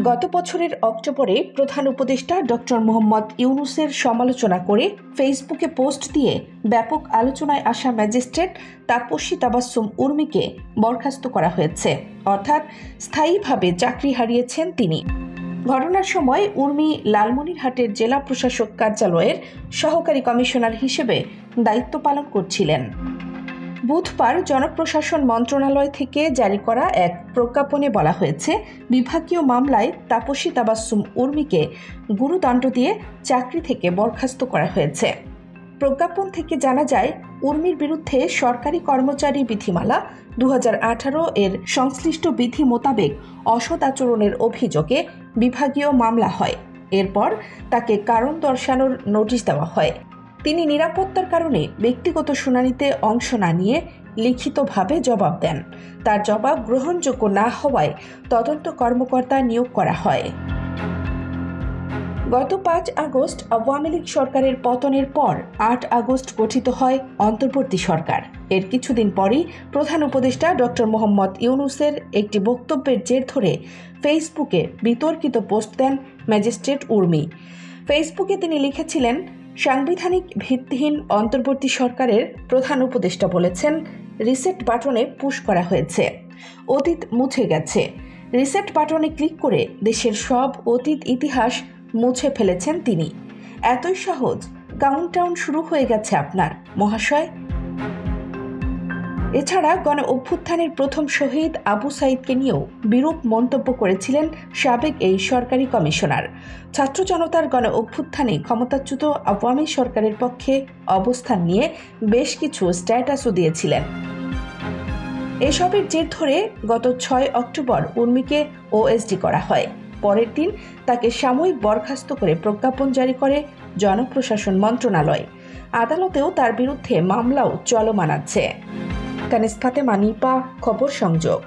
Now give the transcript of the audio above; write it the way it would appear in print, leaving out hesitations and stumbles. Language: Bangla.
গত বছরের অক্টোবরে প্রধান উপদেষ্টা ডক্টর মোহাম্মদ ইউনূসের সমালোচনা করে ফেসবুকে পোস্ট দিয়ে ব্যাপক আলোচনায় আসা ম্যাজিস্ট্রেট তাপসী তাবাসসুম উর্মিকে বরখাস্ত করা হয়েছে, অর্থাৎ স্থায়ীভাবে চাকরি হারিয়েছেন তিনি। ঘটনার সময় উর্মি লালমনিরহাটের জেলা প্রশাসক কার্যালয়ের সহকারী কমিশনার হিসেবে দায়িত্ব পালন করছিলেন। বুধবার জনপ্রশাসন মন্ত্রণালয় থেকে জারি করা এক প্রজ্ঞাপনে বলা হয়েছে, বিভাগীয় মামলায় তাপসী তাবাসসুম উর্মিকে গুরুদণ্ড দিয়ে চাকরি থেকে বরখাস্ত করা হয়েছে। প্রজ্ঞাপন থেকে জানা যায়, উর্মির বিরুদ্ধে সরকারি কর্মচারী বিধিমালা 2018 এর সংশ্লিষ্ট বিধি মোতাবেক অসৎ আচরণের অভিযোগে বিভাগীয় মামলা হয়। এরপর তাকে কারণ দর্শানোর নোটিশ দেওয়া হয়। তিনি নিরাপত্তার কারণে ব্যক্তিগত শুনানিতে অংশ না নিয়ে লিখিতভাবে জবাব দেন। তার জবাব গ্রহণযোগ্য না হওয়ায় তদন্ত কর্মকর্তা নিয়োগ করা হয়। গত 5 আগস্ট আওয়ামী লীগ সরকারের পতনের পর 8 আগস্ট গঠিত হয় অন্তর্বর্তী সরকার। এর কিছুদিন পরই প্রধান উপদেষ্টা ডক্টর মোহাম্মদ ইউনূসের একটি বক্তব্যের জের ধরে ফেসবুকে বিতর্কিত পোস্ট দেন ম্যাজিস্ট্রেট উর্মি। ফেসবুকে তিনি লিখেছিলেন, সাংবিধানিক ভিত্তিহীন অন্তর্বর্তী সরকারের প্রধান উপদেষ্টা বলেছেন, রিসেট বাটনে পুশ করা হয়েছে, অতীত মুছে গেছে। রিসেট বাটনে ক্লিক করে দেশের সব অতীত ইতিহাস মুছে ফেলেছেন তিনি। এতই সহজ, কাউন্টডাউন শুরু হয়ে গেছে আপনার মহাশয়। এছাড়া গণ অভ্যুত্থানের প্রথম শহীদ আবু সাঈদকে নিয়েও বিরূপ মন্তব্য করেছিলেন সাবেক এই সরকারি কমিশনার। ছাত্র জনতার গণ অভ্যুত্থানে ক্ষমতাচ্যুত আওয়ামী সরকারের পক্ষে অবস্থান নিয়ে বেশ কিছু স্ট্যাটাসও দিয়েছিলেন। এসবের জের ধরে গত 6 অক্টোবর উর্মিকে ওএসডি করা হয়। পরের দিন তাকে সাময়িক বরখাস্ত করে প্রজ্ঞাপন জারি করে জনপ্রশাসন মন্ত্রণালয়। আদালতেও তার বিরুদ্ধে মামলাও চলমান আছে। কানিজ ফাতেমা, নিপা, খবর সংযোগ।